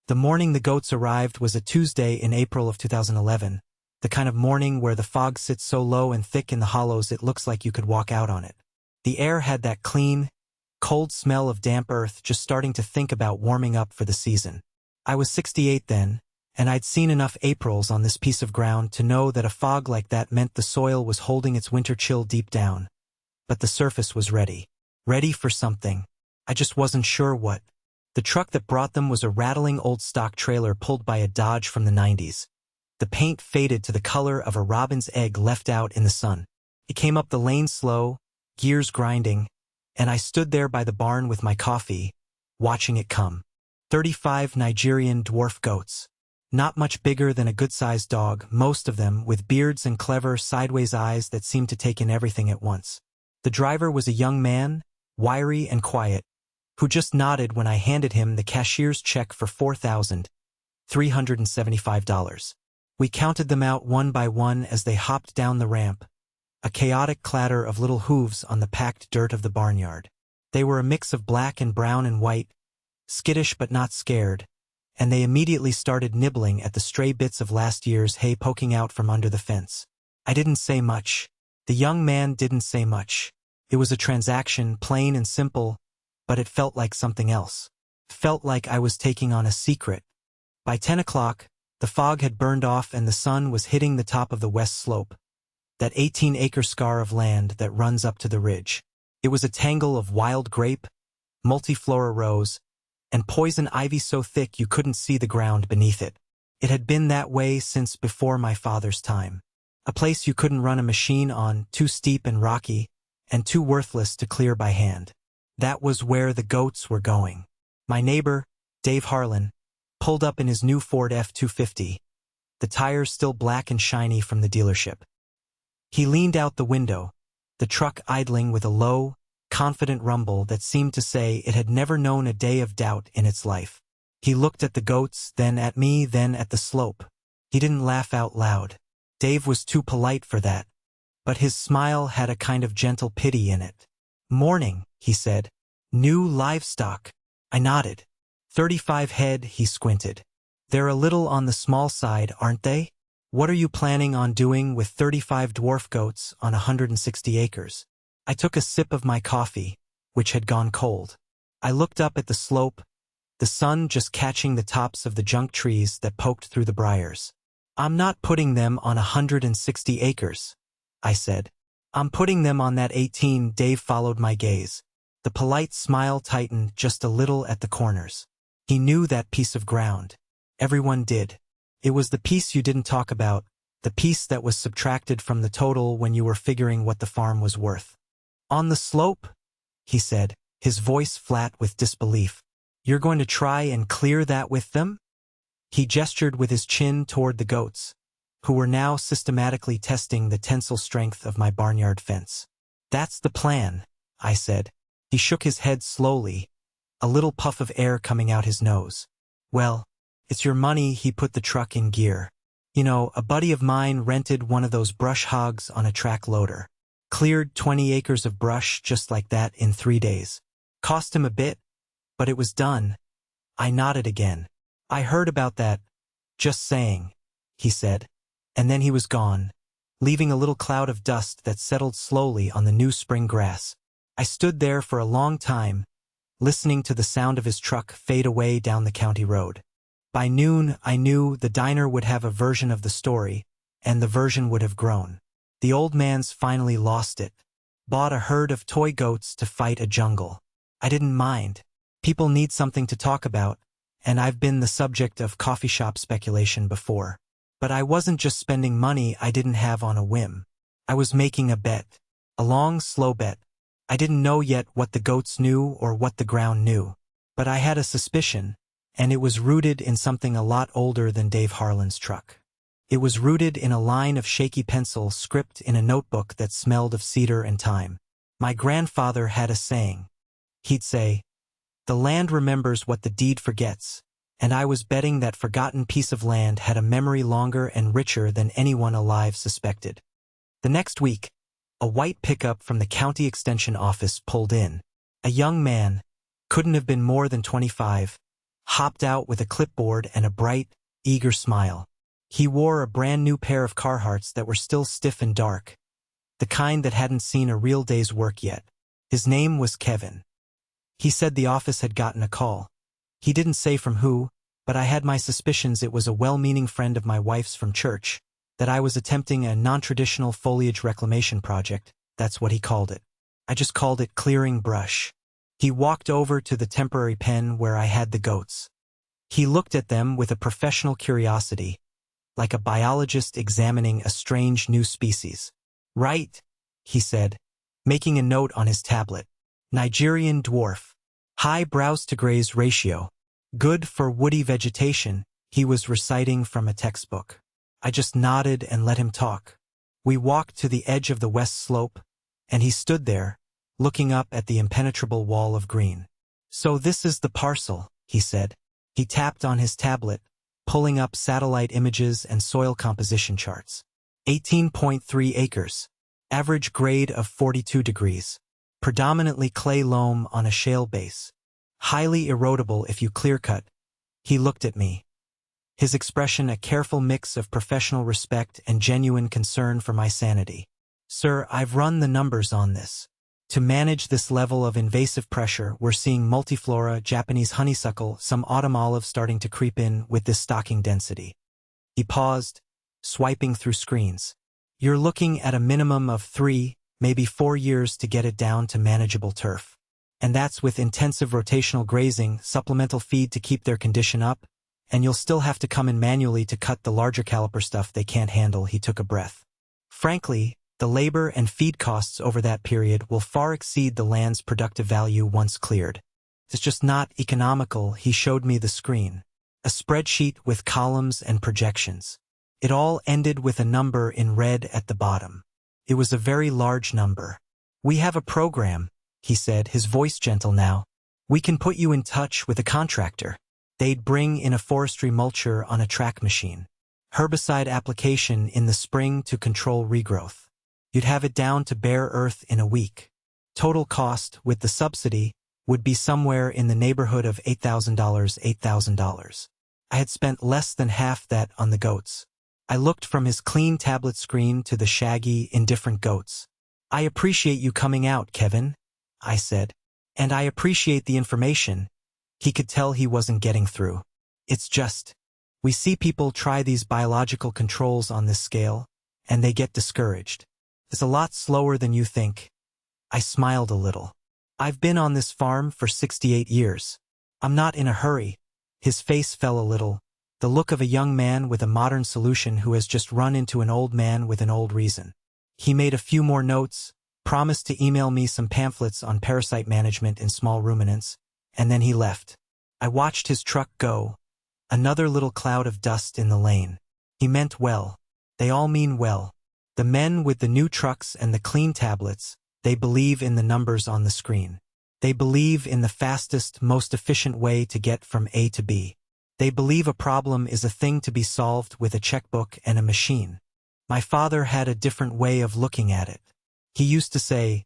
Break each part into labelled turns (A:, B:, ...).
A: The morning the goats arrived was a Tuesday in April of 2011, the kind of morning where the fog sits so low and thick in the hollows it looks like you could walk out on it. The air had that clean, cold smell of damp earth, just starting to think about warming up for the season. I was 68 then, and I'd seen enough Aprils on this piece of ground to know that a fog like that meant the soil was holding its winter chill deep down. But the surface was ready. Ready for something. I just wasn't sure what. The truck that brought them was a rattling old stock trailer pulled by a Dodge from the 90s. The paint faded to the color of a robin's egg left out in the sun. It came up the lane slow, gears grinding, and I stood there by the barn with my coffee, watching it come. 35 Nigerian dwarf goats. Not much bigger than a good-sized dog, most of them with beards and clever, sideways eyes that seemed to take in everything at once. The driver was a young man, wiry and quiet, who just nodded when I handed him the cashier's check for $4,375. We counted them out one by one as they hopped down the ramp, a chaotic clatter of little hooves on the packed dirt of the barnyard. They were a mix of black and brown and white, skittish but not scared, and they immediately started nibbling at the stray bits of last year's hay poking out from under the fence. I didn't say much. The young man didn't say much. It was a transaction, plain and simple, but it felt like something else. Felt like I was taking on a secret. By 10 o'clock, the fog had burned off and the sun was hitting the top of the west slope, that 18-acre scar of land that runs up to the ridge. It was a tangle of wild grape, multiflora rose, and poison ivy so thick you couldn't see the ground beneath it. It had been that way since before my father's time. A place you couldn't run a machine on, too steep and rocky, and too worthless to clear by hand. That was where the goats were going. My neighbor, Dave Harlan, pulled up in his new Ford F-250, the tires still black and shiny from the dealership. He leaned out the window, the truck idling with a low, confident rumble that seemed to say it had never known a day of doubt in its life. He looked at the goats, then at me, then at the slope. He didn't laugh out loud. Dave was too polite for that, but his smile had a kind of gentle pity in it. "Morning," he said. "New livestock." I nodded. 35 head, he squinted. "They're a little on the small side, aren't they? What are you planning on doing with 35 dwarf goats on 160 acres? I took a sip of my coffee, which had gone cold. I looked up at the slope, the sun just catching the tops of the junk trees that poked through the briars. "I'm not putting them on 160 acres, I said. "I'm putting them on that 18, Dave followed my gaze. The polite smile tightened just a little at the corners. He knew that piece of ground. Everyone did. It was the piece you didn't talk about, the piece that was subtracted from the total when you were figuring what the farm was worth. "On the slope?" he said, his voice flat with disbelief. "You're going to try and clear that with them?" He gestured with his chin toward the goats, who were now systematically testing the tensile strength of my barnyard fence. "That's the plan," I said. He shook his head slowly, a little puff of air coming out his nose. "Well, it's your money." He put the truck in gear. "You know, a buddy of mine rented one of those brush hogs on a track loader. Cleared 20 acres of brush just like that in 3 days. Cost him a bit, but it was done." I nodded again. "I heard about that. Just saying," he said. And then he was gone, leaving a little cloud of dust that settled slowly on the new spring grass. I stood there for a long time, listening to the sound of his truck fade away down the county road. By noon, I knew the diner would have a version of the story, and the version would have grown. The old man's finally lost it. Bought a herd of toy goats to fight a jungle. I didn't mind. People need something to talk about, and I've been the subject of coffee shop speculation before. But I wasn't just spending money I didn't have on a whim. I was making a bet. A long, slow bet. I didn't know yet what the goats knew or what the ground knew. But I had a suspicion, and it was rooted in something a lot older than Dave Harlan's truck. It was rooted in a line of shaky pencil script in a notebook that smelled of cedar and thyme. My grandfather had a saying. He'd say, "The land remembers what the deed forgets," and I was betting that forgotten piece of land had a memory longer and richer than anyone alive suspected. The next week, a white pickup from the county extension office pulled in. A young man, couldn't have been more than 25, hopped out with a clipboard and a bright, eager smile. He wore a brand new pair of Carhartts that were still stiff and dark, the kind that hadn't seen a real day's work yet. His name was Kevin. He said the office had gotten a call. He didn't say from who, but I had my suspicions it was a well-meaning friend of my wife's from church, that I was attempting a non-traditional foliage reclamation project. That's what he called it. I just called it clearing brush. He walked over to the temporary pen where I had the goats. He looked at them with a professional curiosity, like a biologist examining a strange new species. Right, he said, making a note on his tablet. Nigerian dwarf. High browse-to-graze ratio. Good for woody vegetation, he was reciting from a textbook. I just nodded and let him talk. We walked to the edge of the west slope, and he stood there, looking up at the impenetrable wall of green. So this is the parcel, he said. He tapped on his tablet, pulling up satellite images and soil composition charts. 18.3 acres. Average grade of 42 degrees. Predominantly clay loam on a shale base. Highly erodible if you clear-cut. He looked at me. His expression a careful mix of professional respect and genuine concern for my sanity. Sir, I've run the numbers on this. To manage this level of invasive pressure, we're seeing multiflora, Japanese honeysuckle, some autumn olive starting to creep in with this stocking density. He paused, swiping through screens. You're looking at a minimum of 3, maybe 4 years to get it down to manageable turf. And that's with intensive rotational grazing, supplemental feed to keep their condition up, and you'll still have to come in manually to cut the larger caliper stuff they can't handle. He took a breath. Frankly, the labor and feed costs over that period will far exceed the land's productive value once cleared. It's just not economical. He showed me the screen. A spreadsheet with columns and projections. It all ended with a number in red at the bottom. It was a very large number. We have a program, he said, his voice gentle now. We can put you in touch with a contractor. They'd bring in a forestry mulcher on a track machine. Herbicide application in the spring to control regrowth. You'd have it down to bare earth in a week. Total cost, with the subsidy, would be somewhere in the neighborhood of $8,000. I had spent less than half that on the goats. I looked from his clean tablet screen to the shaggy, indifferent goats. I appreciate you coming out, Kevin, I said. And I appreciate the information. He could tell he wasn't getting through. It's just, we see people try these biological controls on this scale, and they get discouraged. It's a lot slower than you think. I smiled a little. I've been on this farm for 68 years. I'm not in a hurry. His face fell a little, the look of a young man with a modern solution who has just run into an old man with an old reason. He made a few more notes, promised to email me some pamphlets on parasite management in small ruminants, and then he left. I watched his truck go, another little cloud of dust in the lane. He meant well. They all mean well. The men with the new trucks and the clean tablets, they believe in the numbers on the screen. They believe in the fastest, most efficient way to get from A to B. They believe a problem is a thing to be solved with a checkbook and a machine. My father had a different way of looking at it. He used to say,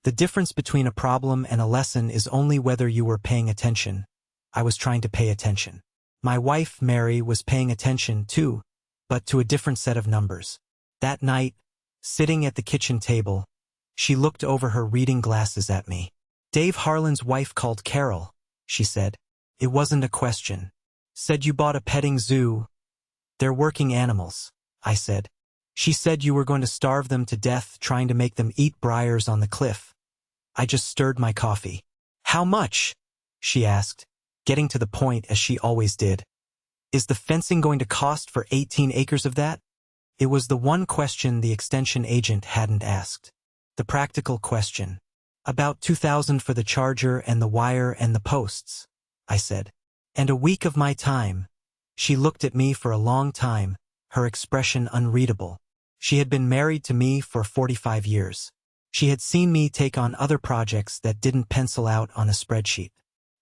A: the difference between a problem and a lesson is only whether you were paying attention. I was trying to pay attention. My wife, Mary, was paying attention too, but to a different set of numbers. That night, sitting at the kitchen table, she looked over her reading glasses at me. Dave Harlan's wife called Carol, she said. It wasn't a question. Said you bought a petting zoo. They're working animals, I said. She said you were going to starve them to death trying to make them eat briars on the cliff. I just stirred my coffee. How much? She asked, getting to the point as she always did. Is the fencing going to cost for 18 acres of that? It was the one question the extension agent hadn't asked. The practical question. About $2,000 for the charger and the wire and the posts, I said. And a week of my time. She looked at me for a long time, her expression unreadable. She had been married to me for 45 years. She had seen me take on other projects that didn't pencil out on a spreadsheet.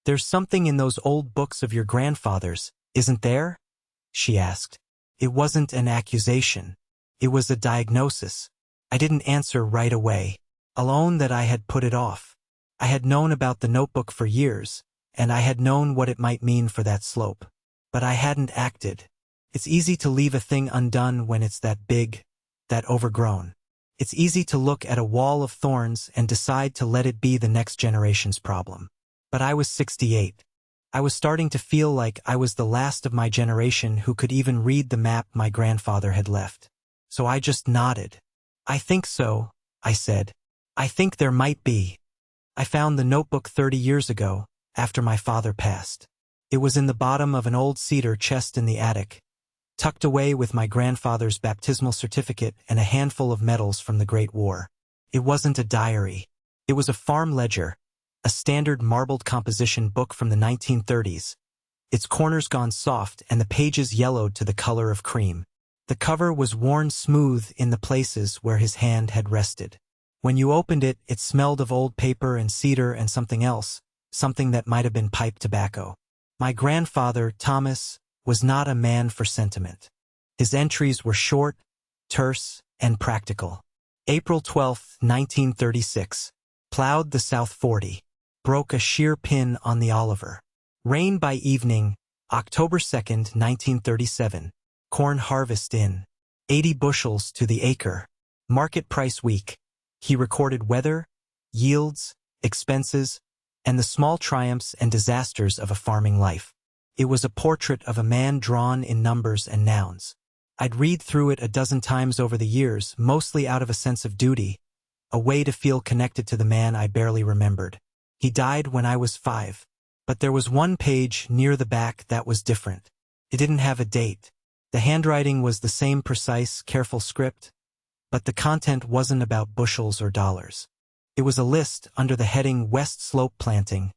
A: There's something in those old books of your grandfather's, isn't there? She asked. It wasn't an accusation. It was a diagnosis. I didn't answer right away. I'll own that I had put it off. I had known about the notebook for years, and I had known what it might mean for that slope. But I hadn't acted. It's easy to leave a thing undone when it's that big, that overgrown. It's easy to look at a wall of thorns and decide to let it be the next generation's problem. But I was 68. I was starting to feel like I was the last of my generation who could even read the map my grandfather had left. So I just nodded. "I think so," I said. "I think there might be. I found the notebook 30 years ago, after my father passed. It was in the bottom of an old cedar chest in the attic, tucked away with my grandfather's baptismal certificate and a handful of medals from the Great War. It wasn't a diary. It was a farm ledger, a standard marbled composition book from the 1930s, its corners gone soft and the pages yellowed to the color of cream. The cover was worn smooth in the places where his hand had rested. When you opened it, it smelled of old paper and cedar and something else, something that might have been pipe tobacco. My grandfather, Thomas, was not a man for sentiment. His entries were short, terse, and practical. April 12, 1936. Plowed the South 40. Broke a shear pin on the Oliver. Rain by evening, October 2, 1937. Corn harvest in 80 bushels to the acre. Market price week. He recorded weather, yields, expenses, and the small triumphs and disasters of a farming life. It was a portrait of a man drawn in numbers and nouns. I'd read through it a dozen times over the years, mostly out of a sense of duty, a way to feel connected to the man I barely remembered. He died when I was 5. But there was one page near the back that was different. It didn't have a date. The handwriting was the same precise, careful script, but the content wasn't about bushels or dollars. It was a list under the heading West Slope Planting.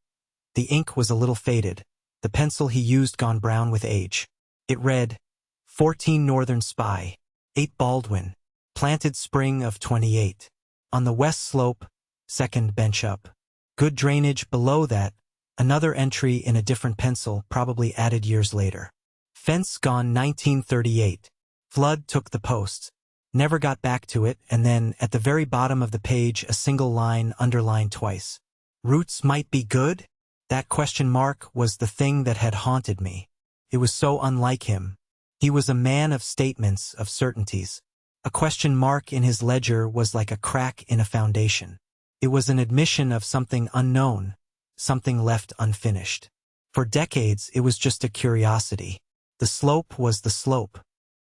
A: The ink was a little faded, the pencil he used gone brown with age. It read, 14 Northern Spy, 8 Baldwin, planted spring of 28. On the west slope, second bench up. Good drainage below that, another entry in a different pencil probably added years later. Fence gone 1938. Flood took the posts. Never got back to it, and then, at the very bottom of the page, a single line underlined twice. Roots might be good? That question mark was the thing that had haunted me. It was so unlike him. He was a man of statements, of certainties. A question mark in his ledger was like a crack in a foundation. It was an admission of something unknown, something left unfinished. For decades, it was just a curiosity. The slope was the slope,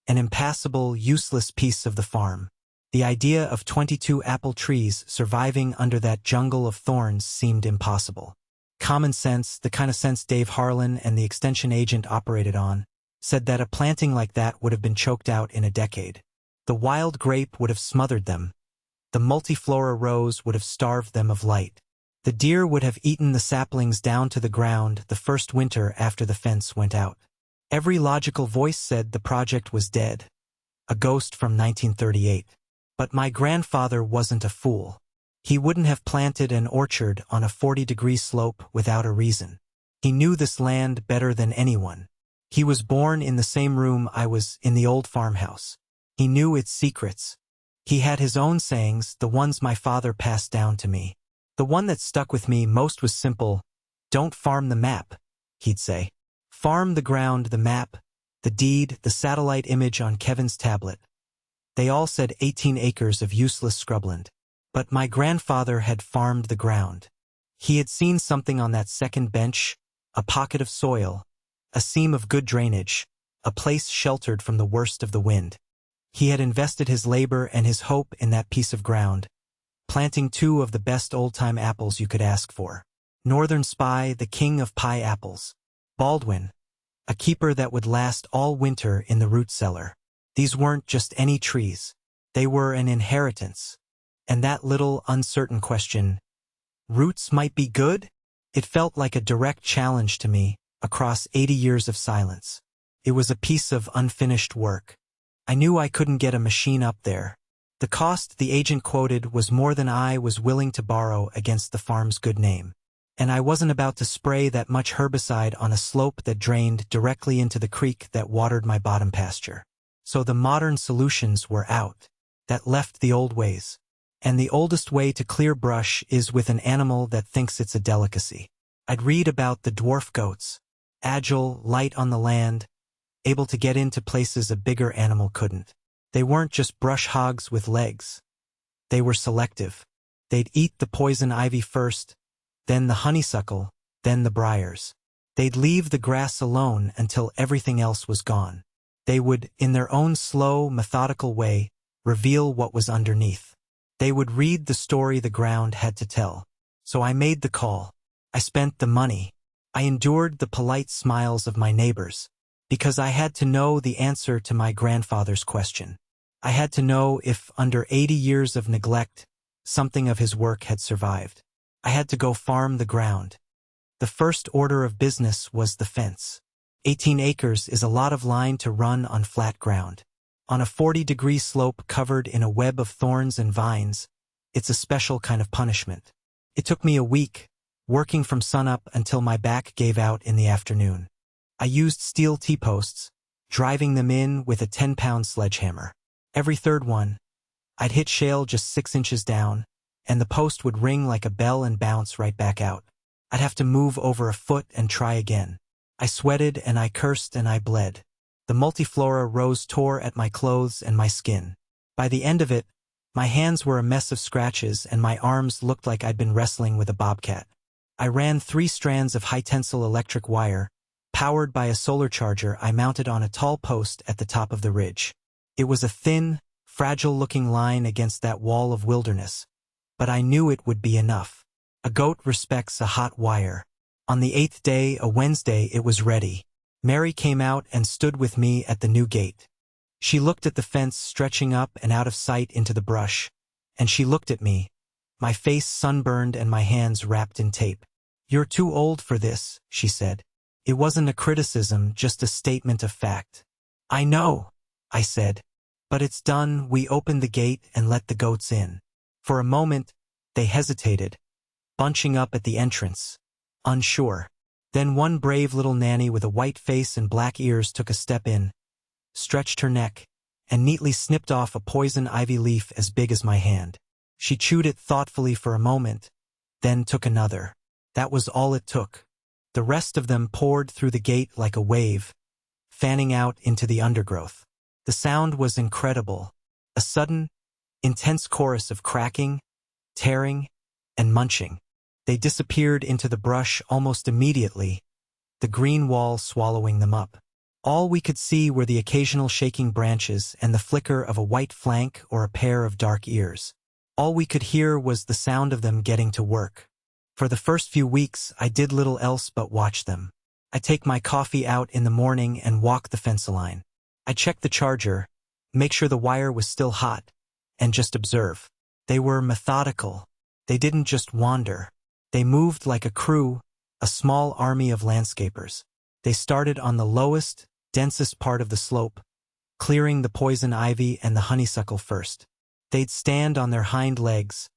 A: an impassable, useless piece of the farm. The idea of 22 apple trees surviving under that jungle of thorns seemed impossible. Common sense, the kind of sense Dave Harlan and the extension agent operated on, said that a planting like that would have been choked out in a decade. The wild grape would have smothered them. The multiflora rose would have starved them of light. The deer would have eaten the saplings down to the ground the first winter after the fence went out. Every logical voice said the project was dead, a ghost from 1938. But my grandfather wasn't a fool. He wouldn't have planted an orchard on a 40-degree slope without a reason. He knew this land better than anyone. He was born in the same room I was in the old farmhouse. He knew its secrets. He had his own sayings, the ones my father passed down to me. The one that stuck with me most was simple. Don't farm the map, he'd say. Farm the ground, the map, the deed, the satellite image on Kevin's tablet. They all said 18 acres of useless scrubland. But my grandfather had farmed the ground. He had seen something on that second bench, a pocket of soil, a seam of good drainage, a place sheltered from the worst of the wind. He had invested his labor and his hope in that piece of ground, planting 2 of the best old-time apples you could ask for. Northern Spy, the king of pie apples. Baldwin, a keeper that would last all winter in the root cellar. These weren't just any trees. They were an inheritance. And that little, uncertain question, roots might be good? It felt like a direct challenge to me, across 80 years of silence. It was a piece of unfinished work. I knew I couldn't get a machine up there. The cost the agent quoted was more than I was willing to borrow against the farm's good name. And I wasn't about to spray that much herbicide on a slope that drained directly into the creek that watered my bottom pasture. So the modern solutions were out. That left the old ways. And the oldest way to clear brush is with an animal that thinks it's a delicacy. I'd read about the dwarf goats, agile, light on the land, able to get into places a bigger animal couldn't. They weren't just brush hogs with legs. They were selective. They'd eat the poison ivy first, then the honeysuckle, then the briars. They'd leave the grass alone until everything else was gone. They would, in their own slow, methodical way, reveal what was underneath. They would read the story the ground had to tell. So I made the call. I spent the money. I endured the polite smiles of my neighbors, because I had to know the answer to my grandfather's question. I had to know if, under 80 years of neglect, something of his work had survived. I had to go farm the ground. The first order of business was the fence. 18 acres is a lot of line to run on flat ground. On a 40-degree slope covered in a web of thorns and vines, it's a special kind of punishment. It took me a week, working from sunup until my back gave out in the afternoon. I used steel T-posts, driving them in with a 10-pound sledgehammer. Every third one, I'd hit shale just 6 inches down, and the post would ring like a bell and bounce right back out. I'd have to move over a foot and try again. I sweated and I cursed and I bled. The multiflora rose tore at my clothes and my skin. By the end of it, my hands were a mess of scratches and my arms looked like I'd been wrestling with a bobcat. I ran 3 strands of high-tensile electric wire, powered by a solar charger I mounted on a tall post at the top of the ridge. It was a thin, fragile-looking line against that wall of wilderness, but I knew it would be enough. A goat respects a hot wire. On the 8th day, a Wednesday, it was ready. Mary came out and stood with me at the new gate. She looked at the fence stretching up and out of sight into the brush, and she looked at me, my face sunburned and my hands wrapped in tape. "You're too old for this," she said. It wasn't a criticism, just a statement of fact. "I know," I said. "But it's done." We opened the gate and let the goats in. For a moment, they hesitated, bunching up at the entrance, unsure. Then one brave little nanny with a white face and black ears took a step in, stretched her neck, and neatly snipped off a poison ivy leaf as big as my hand. She chewed it thoughtfully for a moment, then took another. That was all it took. The rest of them poured through the gate like a wave, fanning out into the undergrowth. The sound was incredible, a sudden, intense chorus of cracking, tearing, and munching. They disappeared into the brush almost immediately, the green wall swallowing them up. All we could see were the occasional shaking branches and the flicker of a white flank or a pair of dark ears. All we could hear was the sound of them getting to work. For the first few weeks, I did little else but watch them. I'd take my coffee out in the morning and walk the fence line. I'd check the charger, make sure the wire was still hot, and just observe. They were methodical. They didn't just wander. They moved like a crew, a small army of landscapers. They started on the lowest, densest part of the slope, clearing the poison ivy and the honeysuckle first. They'd stand on their hind legs,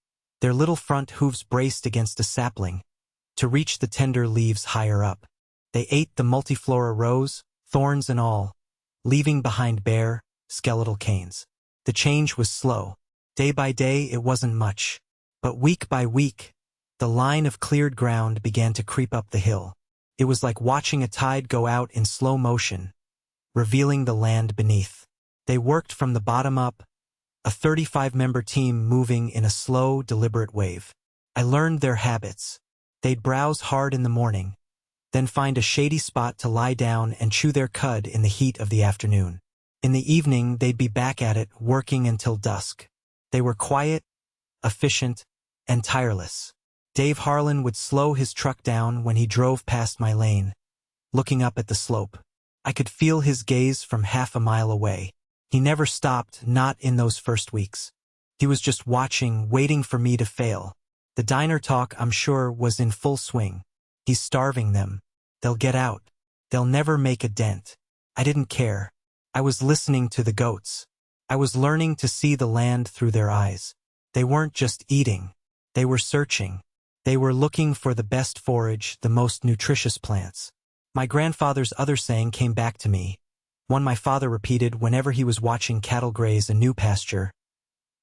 A: their little front hooves braced against a sapling, to reach the tender leaves higher up. They ate the multiflora rose, thorns and all, leaving behind bare, skeletal canes. The change was slow. Day by day it wasn't much, but week by week, the line of cleared ground began to creep up the hill. It was like watching a tide go out in slow motion, revealing the land beneath. They worked from the bottom up, a 35-member team moving in a slow, deliberate wave. I learned their habits. They'd browse hard in the morning, then find a shady spot to lie down and chew their cud in the heat of the afternoon. In the evening, they'd be back at it, working until dusk. They were quiet, efficient, and tireless. Dave Harlan would slow his truck down when he drove past my lane, looking up at the slope. I could feel his gaze from half a mile away. He never stopped, not in those first weeks. He was just watching, waiting for me to fail. The diner talk, I'm sure, was in full swing. He's starving them. They'll get out. They'll never make a dent. I didn't care. I was listening to the goats. I was learning to see the land through their eyes. They weren't just eating. They were searching. They were looking for the best forage, the most nutritious plants. My grandfather's other saying came back to me, one my father repeated whenever he was watching cattle graze a new pasture.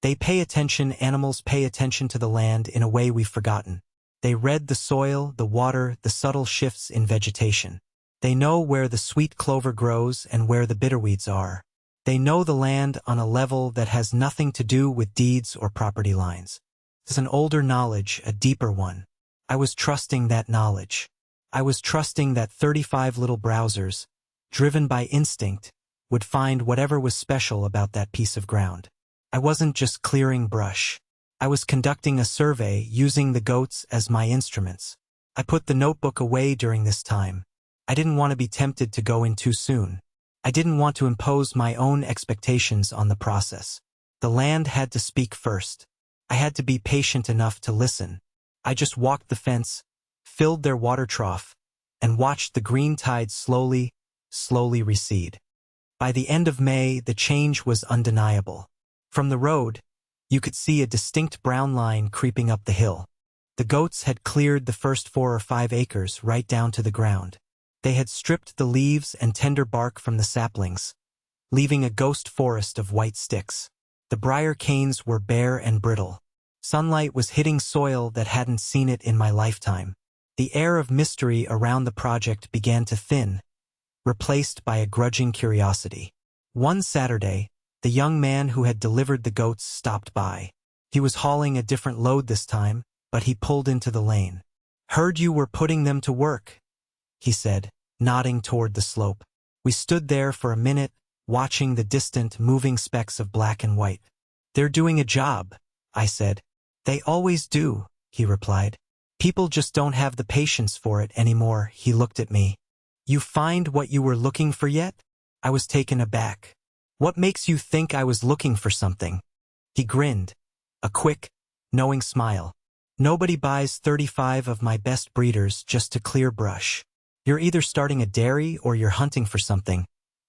A: They pay attention, animals pay attention to the land in a way we've forgotten. They read the soil, the water, the subtle shifts in vegetation. They know where the sweet clover grows and where the bitterweeds are. They know the land on a level that has nothing to do with deeds or property lines. It's an older knowledge, a deeper one. I was trusting that knowledge. I was trusting that 35 little browsers, driven by instinct, would find whatever was special about that piece of ground. I wasn't just clearing brush. I was conducting a survey using the goats as my instruments. I put the notebook away during this time. I didn't want to be tempted to go in too soon. I didn't want to impose my own expectations on the process. The land had to speak first. I had to be patient enough to listen. I just walked the fence, filled their water trough, and watched the green tide slowly recede. By the end of May, the change was undeniable. From the road, you could see a distinct brown line creeping up the hill. The goats had cleared the first 4 or 5 acres right down to the ground. They had stripped the leaves and tender bark from the saplings, leaving a ghost forest of white sticks. The briar canes were bare and brittle. Sunlight was hitting soil that hadn't seen it in my lifetime. The air of mystery around the project began to thin, replaced by a grudging curiosity. One Saturday, the young man who had delivered the goats stopped by. He was hauling a different load this time, but he pulled into the lane. "Heard you were putting them to work," he said, nodding toward the slope. We stood there for a minute, watching the distant, moving specks of black and white. "They're doing a job," I said. "They always do," he replied. "People just don't have the patience for it anymore." He looked at me. "You find what you were looking for yet?" I was taken aback. "What makes you think I was looking for something?" He grinned, a quick, knowing smile. "Nobody buys 35 of my best breeders just to clear brush. You're either starting a dairy or you're hunting for something."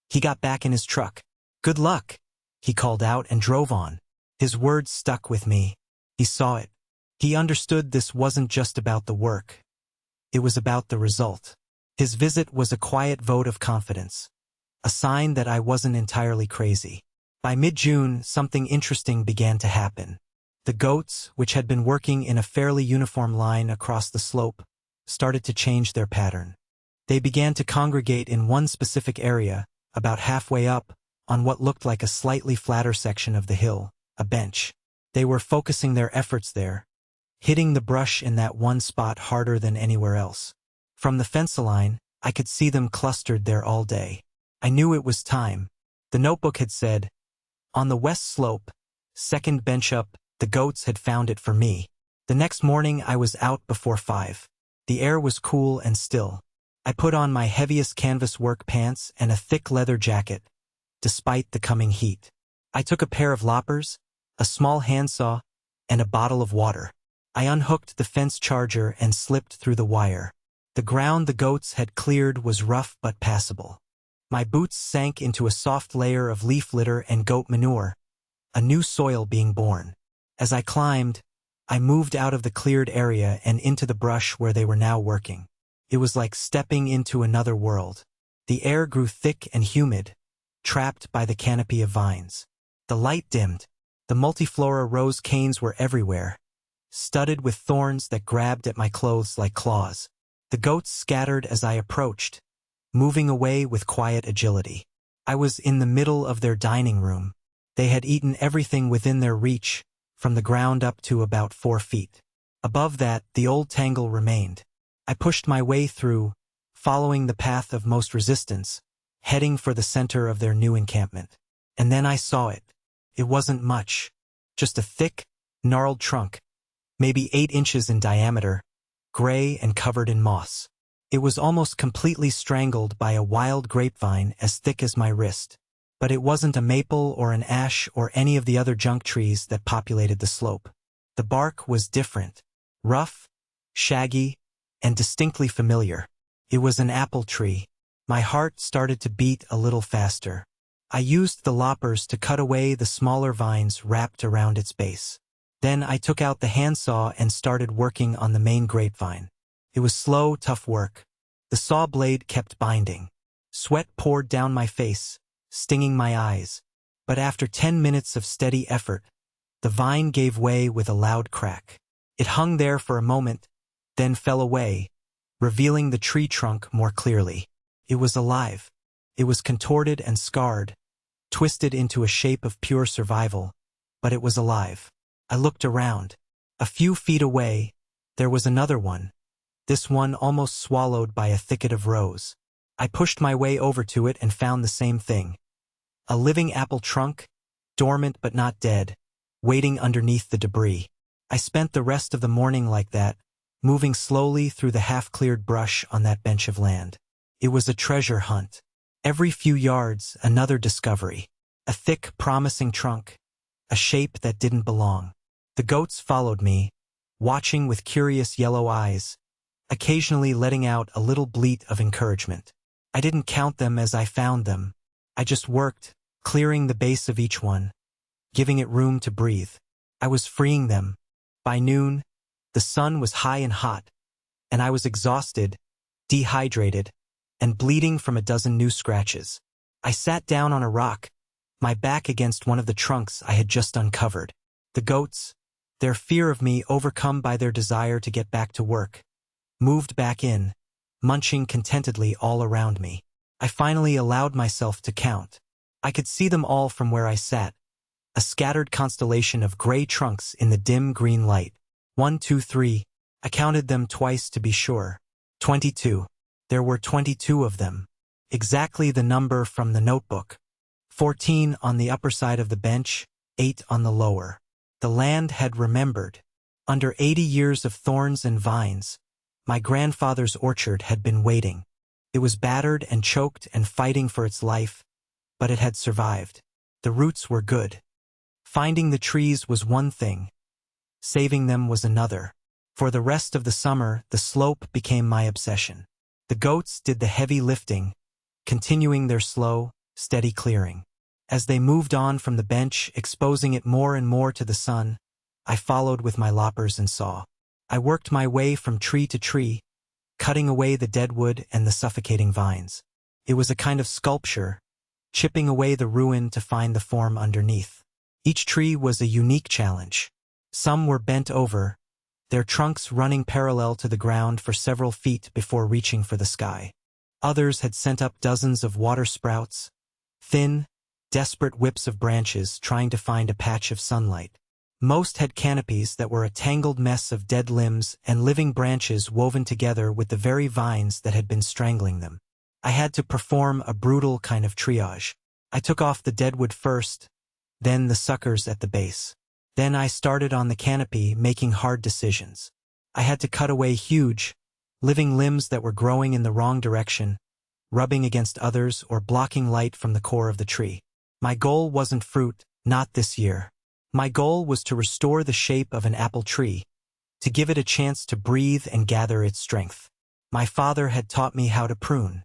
A: He got back in his truck. "Good luck," he called out and drove on. His words stuck with me. He saw it. He understood this wasn't just about the work. It was about the result. His visit was a quiet vote of confidence, a sign that I wasn't entirely crazy. By mid-June, something interesting began to happen. The goats, which had been working in a fairly uniform line across the slope, started to change their pattern. They began to congregate in one specific area, about halfway up, on what looked like a slightly flatter section of the hill, a bench. They were focusing their efforts there, hitting the brush in that one spot harder than anywhere else. From the fence line, I could see them clustered there all day. I knew it was time. The notebook had said, "On the west slope, second bench up, the goats had found it for me." The next morning I was out before 5. The air was cool and still. I put on my heaviest canvas work pants and a thick leather jacket, despite the coming heat. I took a pair of loppers, a small handsaw, and a bottle of water. I unhooked the fence charger and slipped through the wire. The ground the goats had cleared was rough but passable. My boots sank into a soft layer of leaf litter and goat manure, a new soil being born. As I climbed, I moved out of the cleared area and into the brush where they were now working. It was like stepping into another world. The air grew thick and humid, trapped by the canopy of vines. The light dimmed. The multiflora rose canes were everywhere, studded with thorns that grabbed at my clothes like claws. The goats scattered as I approached, moving away with quiet agility. I was in the middle of their dining room. They had eaten everything within their reach, from the ground up to about 4 feet. Above that, the old tangle remained. I pushed my way through, following the path of most resistance, heading for the center of their new encampment. And then I saw it. It wasn't much. Just a thick, gnarled trunk, maybe 8 inches in diameter, gray and covered in moss. It was almost completely strangled by a wild grapevine as thick as my wrist. But it wasn't a maple or an ash or any of the other junk trees that populated the slope. The bark was different, rough, shaggy, and distinctly familiar. It was an apple tree. My heart started to beat a little faster. I used the loppers to cut away the smaller vines wrapped around its base. Then I took out the handsaw and started working on the main grapevine. It was slow, tough work. The saw blade kept binding. Sweat poured down my face, stinging my eyes. But after 10 minutes of steady effort, the vine gave way with a loud crack. It hung there for a moment, then fell away, revealing the tree trunk more clearly. It was alive. It was contorted and scarred, twisted into a shape of pure survival, but it was alive. I looked around. A few feet away, there was another one, this one almost swallowed by a thicket of rose. I pushed my way over to it and found the same thing. A living apple trunk, dormant but not dead, waiting underneath the debris. I spent the rest of the morning like that, moving slowly through the half-cleared brush on that bench of land. It was a treasure hunt. Every few yards, another discovery. A thick, promising trunk, a shape that didn't belong. The goats followed me, watching with curious yellow eyes, occasionally letting out a little bleat of encouragement. I didn't count them as I found them. I just worked, clearing the base of each one, giving it room to breathe. I was freeing them. By noon, the sun was high and hot, and I was exhausted, dehydrated, and bleeding from a dozen new scratches. I sat down on a rock, my back against one of the trunks I had just uncovered. The goats, their fear of me overcome by their desire to get back to work, moved back in, munching contentedly all around me. I finally allowed myself to count. I could see them all from where I sat, a scattered constellation of gray trunks in the dim green light. 1, 2, 3. I counted them twice to be sure. 22. There were 22 of them. Exactly the number from the notebook. 14 on the upper side of the bench, 8 on the lower. The land had remembered. Under 80 years of thorns and vines, my grandfather's orchard had been waiting. It was battered and choked and fighting for its life, but it had survived. The roots were good. Finding the trees was one thing. Saving them was another. For the rest of the summer, the slope became my obsession. The goats did the heavy lifting, continuing their slow, steady clearing. As they moved on from the bench, exposing it more and more to the sun, I followed with my loppers and saw. I worked my way from tree to tree, cutting away the deadwood and the suffocating vines. It was a kind of sculpture, chipping away the ruin to find the form underneath. Each tree was a unique challenge. Some were bent over, their trunks running parallel to the ground for several feet before reaching for the sky. Others had sent up dozens of water sprouts, thin, desperate whips of branches trying to find a patch of sunlight. Most had canopies that were a tangled mess of dead limbs and living branches woven together with the very vines that had been strangling them. I had to perform a brutal kind of triage. I took off the deadwood first, then the suckers at the base. Then I started on the canopy, making hard decisions. I had to cut away huge, living limbs that were growing in the wrong direction, rubbing against others or blocking light from the core of the tree. My goal wasn't fruit, not this year. My goal was to restore the shape of an apple tree, to give it a chance to breathe and gather its strength. My father had taught me how to prune.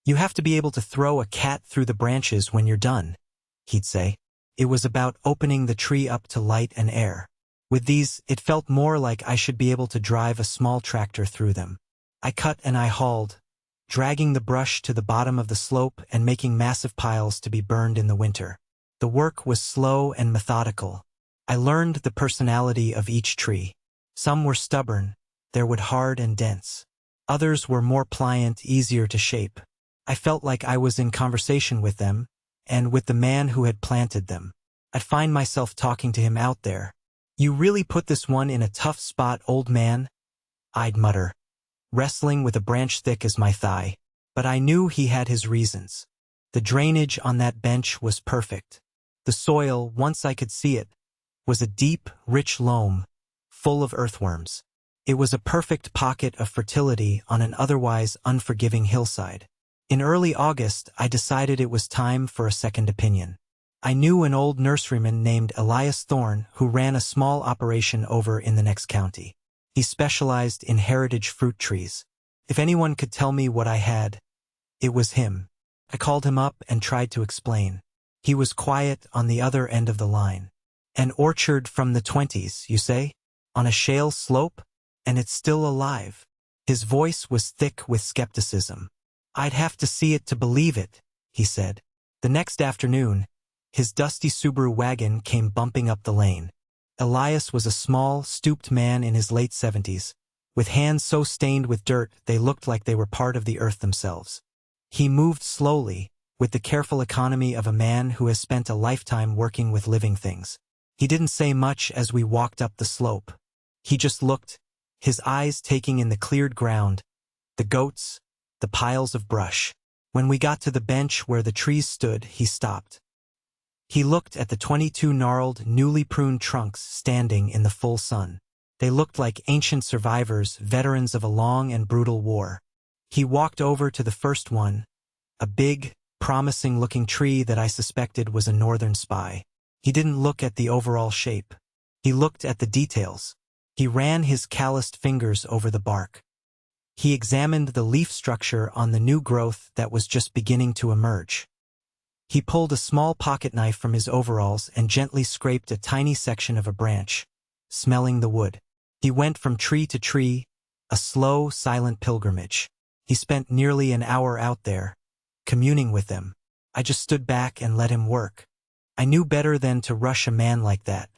A: You have to be able to throw a cat through the branches when you're done, he'd say. It was about opening the tree up to light and air. With these, it felt more like I should be able to drive a small tractor through them. I cut and I hauled, dragging the brush to the bottom of the slope and making massive piles to be burned in the winter. The work was slow and methodical. I learned the personality of each tree. Some were stubborn, they were hard and dense. Others were more pliant, easier to shape. I felt like I was in conversation with them, and with the man who had planted them. I'd find myself talking to him out there. "You really put this one in a tough spot, old man," I'd mutter, wrestling with a branch thick as my thigh. But I knew he had his reasons. The drainage on that bench was perfect. The soil, once I could see it, was a deep, rich loam, full of earthworms. It was a perfect pocket of fertility on an otherwise unforgiving hillside. In early August, I decided it was time for a second opinion. I knew an old nurseryman named Elias Thorne who ran a small operation over in the next county. He specialized in heritage fruit trees. If anyone could tell me what I had, it was him. I called him up and tried to explain. He was quiet on the other end of the line. "An orchard from the 20s, you say? On a shale slope? And it's still alive?" His voice was thick with skepticism. "I'd have to see it to believe it," he said. The next afternoon, his dusty Subaru wagon came bumping up the lane. Elias was a small, stooped man in his late 70s, with hands so stained with dirt they looked like they were part of the earth themselves. He moved slowly, with the careful economy of a man who has spent a lifetime working with living things. He didn't say much as we walked up the slope. He just looked, his eyes taking in the cleared ground, the goats, the piles of brush. When we got to the bench where the trees stood, he stopped. He looked at the 22 gnarled, newly pruned trunks standing in the full sun. They looked like ancient survivors, veterans of a long and brutal war. He walked over to the first one, a big, promising-looking tree that I suspected was a northern spy. He didn't look at the overall shape. He looked at the details. He ran his calloused fingers over the bark. He examined the leaf structure on the new growth that was just beginning to emerge. He pulled a small pocket knife from his overalls and gently scraped a tiny section of a branch, smelling the wood. He went from tree to tree, a slow, silent pilgrimage. He spent nearly an hour out there, communing with them. I just stood back and let him work. I knew better than to rush a man like that.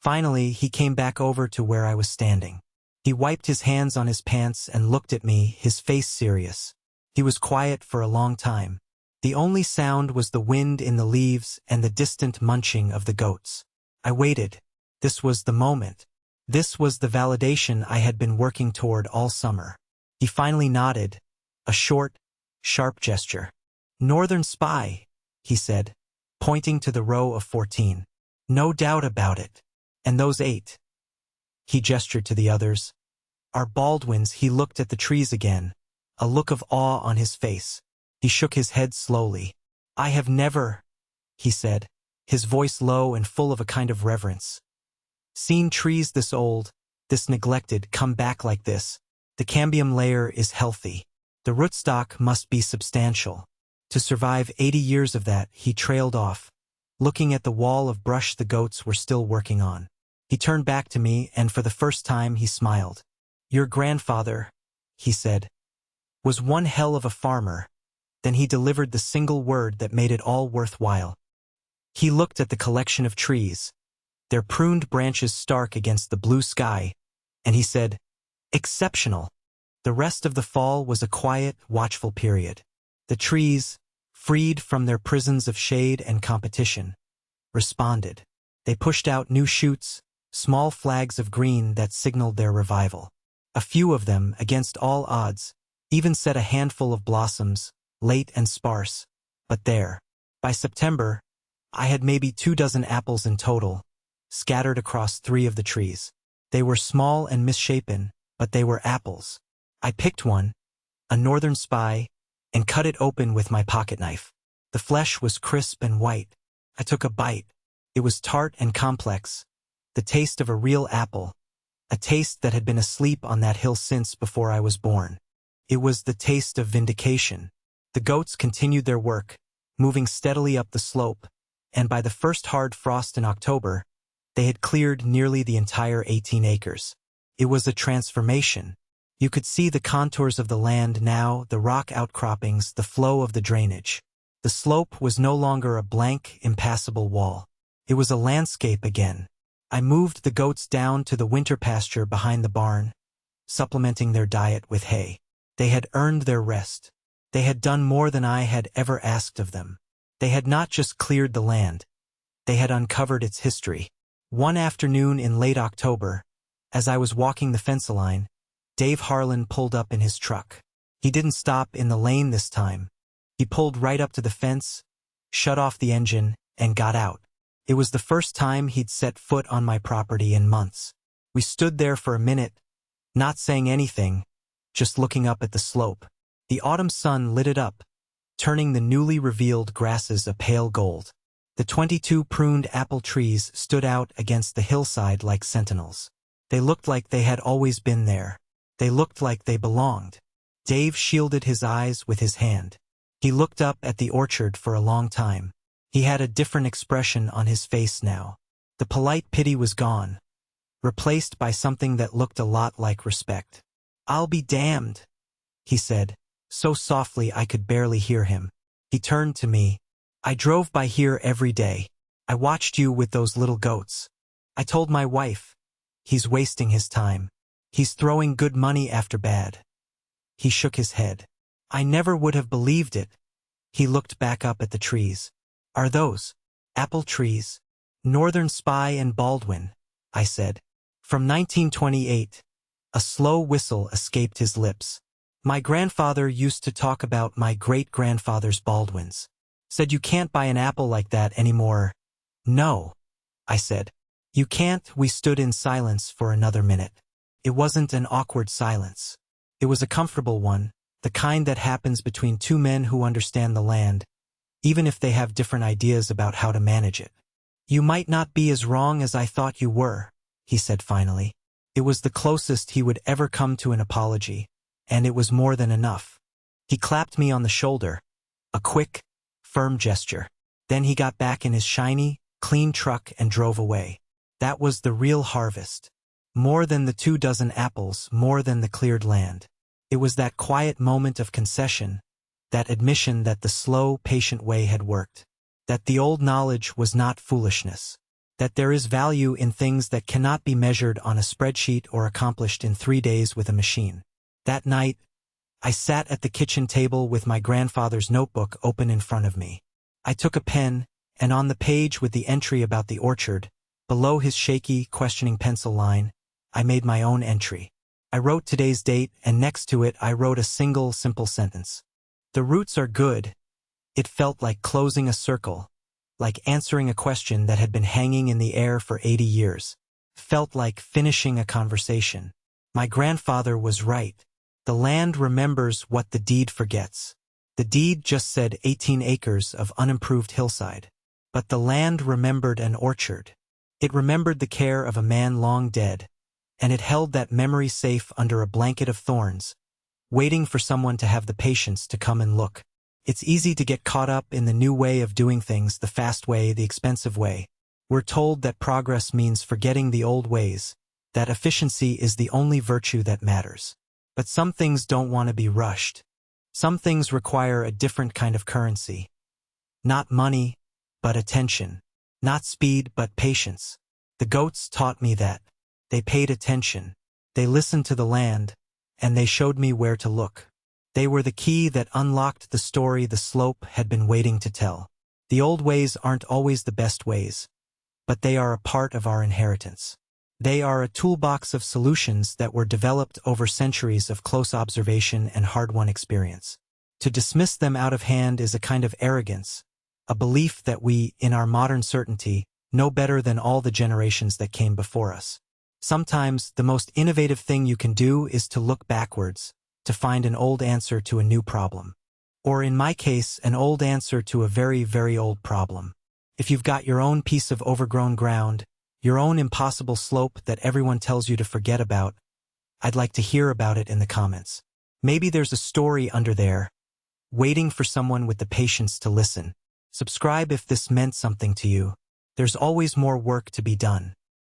A: Finally, he came back over to where I was standing. He wiped his hands on his pants and looked at me, his face serious. He was quiet for a long time. The only sound was the wind in the leaves and the distant munching of the goats. I waited. This was the moment. This was the validation I had been working toward all summer. He finally nodded, a short, sharp gesture. "Northern spy," he said, pointing to the row of 14. "No doubt about it. And those 8. He gestured to the others. "Are Baldwins." He looked at the trees again, a look of awe on his face. He shook his head slowly. "I have never," he said, his voice low and full of a kind of reverence, "seen trees this old, this neglected, come back like this. The cambium layer is healthy. The rootstock must be substantial. To survive 80 years of that." He trailed off, looking at the wall of brush the goats were still working on. He turned back to me, and for the first time he smiled. "Your grandfather," he said, "was one hell of a farmer." Then he delivered the single word that made it all worthwhile. He looked at the collection of trees, their pruned branches stark against the blue sky, and he said, "Exceptional." The rest of the fall was a quiet, watchful period. The trees, freed from their prisons of shade and competition, responded. They pushed out new shoots, small flags of green that signaled their revival. A few of them, against all odds, even set a handful of blossoms, late and sparse, but there. By September, I had maybe 24 apples in total, scattered across 3 of the trees. They were small and misshapen, but they were apples. I picked one, a northern spy, and cut it open with my pocket knife. The flesh was crisp and white. I took a bite. It was tart and complex, the taste of a real apple, a taste that had been asleep on that hill since before I was born. It was the taste of vindication. The goats continued their work, moving steadily up the slope, and by the first hard frost in October, they had cleared nearly the entire 18 acres. It was a transformation. You could see the contours of the land now, the rock outcroppings, the flow of the drainage. The slope was no longer a blank, impassable wall. It was a landscape again. I moved the goats down to the winter pasture behind the barn, supplementing their diet with hay. They had earned their rest. They had done more than I had ever asked of them. They had not just cleared the land. They had uncovered its history. One afternoon in late October, as I was walking the fence line, Dave Harlan pulled up in his truck. He didn't stop in the lane this time. He pulled right up to the fence, shut off the engine, and got out. It was the first time he'd set foot on my property in months. We stood there for a minute, not saying anything, just looking up at the slope. The autumn sun lit it up, turning the newly revealed grasses a pale gold. The 22 pruned apple trees stood out against the hillside like sentinels. They looked like they had always been there. They looked like they belonged. Dave shielded his eyes with his hand. He looked up at the orchard for a long time. He had a different expression on his face now. The polite pity was gone, replaced by something that looked a lot like respect. "I'll be damned," he said, so softly I could barely hear him. He turned to me. "I drove by here every day. I watched you with those little goats. I told my wife, he's wasting his time. He's throwing good money after bad. He shook his head. I never would have believed it. He looked back up at the trees. Are those apple trees? Northern Spy and Baldwin, I said. From 1928. A slow whistle escaped his lips. My grandfather used to talk about my great-grandfather's Baldwins. Said you can't buy an apple like that anymore. No, I said. You can't. We stood in silence for another minute. It wasn't an awkward silence. It was a comfortable one, the kind that happens between two men who understand the land, even if they have different ideas about how to manage it. You might not be as wrong as I thought you were, he said finally. It was the closest he would ever come to an apology, and it was more than enough. He clapped me on the shoulder, a quick, firm gesture. Then he got back in his shiny, clean truck and drove away. That was the real harvest. More than the 24 apples, more than the cleared land. It was that quiet moment of concession, that admission that the slow, patient way had worked, that the old knowledge was not foolishness, that there is value in things that cannot be measured on a spreadsheet or accomplished in 3 days with a machine. That night, I sat at the kitchen table with my grandfather's notebook open in front of me. I took a pen, and on the page with the entry about the orchard, below his shaky, questioning pencil line, I made my own entry. I wrote today's date, and next to it I wrote a single, simple sentence. The roots are good. It felt like closing a circle, like answering a question that had been hanging in the air for 80 years. Felt like finishing a conversation. My grandfather was right. The land remembers what the deed forgets. The deed just said 18 acres of unimproved hillside. But the land remembered an orchard. It remembered the care of a man long dead, and it held that memory safe under a blanket of thorns, waiting for someone to have the patience to come and look. It's easy to get caught up in the new way of doing things, the fast way, the expensive way. We're told that progress means forgetting the old ways, that efficiency is the only virtue that matters. But some things don't want to be rushed. Some things require a different kind of currency. Not money, but attention. Not speed, but patience. The goats taught me that. They paid attention. They listened to the land, and they showed me where to look. They were the key that unlocked the story the slope had been waiting to tell. The old ways aren't always the best ways, but they are a part of our inheritance. They are a toolbox of solutions that were developed over centuries of close observation and hard-won experience. To dismiss them out of hand is a kind of arrogance, a belief that we, in our modern certainty, know better than all the generations that came before us. Sometimes, the most innovative thing you can do is to look backwards, to find an old answer to a new problem. Or in my case, an old answer to a very, very old problem. If you've got your own piece of overgrown ground, your own impossible slope that everyone tells you to forget about, I'd like to hear about it in the comments. Maybe there's a story under there, waiting for someone with the patience to listen. Subscribe if this meant something to you. There's always more work to be done.